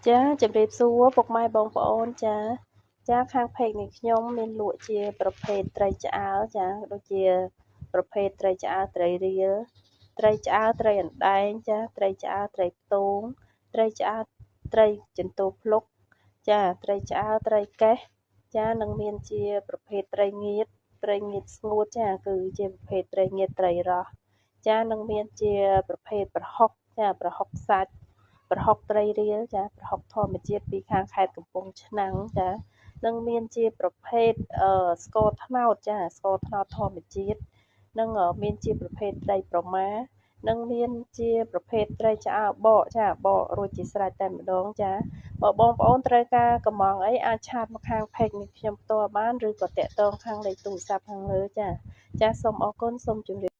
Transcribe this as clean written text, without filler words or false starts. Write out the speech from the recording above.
ចាជំរាបសួរពុកម៉ែបងប្អូនចាខាងផេកនេះខ្ញុំមានលក់ជាប្រភេទត្រីឆ្អើរចាដូចជាប្រភេទត្រីឆ្អើរត្រីរៀលត្រីឆ្អើរត្រីអណ្ដែងចាត្រីឆ្អើរត្រីផ្ទងត្រីឆ្អើរត្រីចន្ទោភ្លុកចាត្រីឆ្អើរត្រីកេះចានិងមានជាប្រភេទត្រីងៀតស្ងួតចាគឺជាប្រភេទត្រីងៀតត្រីរ៉ស់ចានិងមានជាប្រភេទប្រហុកចាប្រហុកសាច់ប្រហុកត្រីរៀលចាប្រហុកធម្មជាតិពីខាងខេត្តកំពង់ឆ្នាំងចានិងមានជាប្រភេទស្ករត្នោតចាស្ករត្នោតធម្មជាតិនិងមានជាប្រភេទត្រីប្រម៉ានិងមានជាប្រភេទត្រីឆ្អើរបកចាបករួចជាស្រេចតែម្ដងចាបើបងប្អូនត្រូវការកម្មង់អីអាចឆាតមកខាងផេកនេះខ្ញុំផ្ទាល់បានឬក៏តាក់ទងខាងលេខទូរស័ព្ទខាងលើចាសូមអរគុណសូមជម្រាប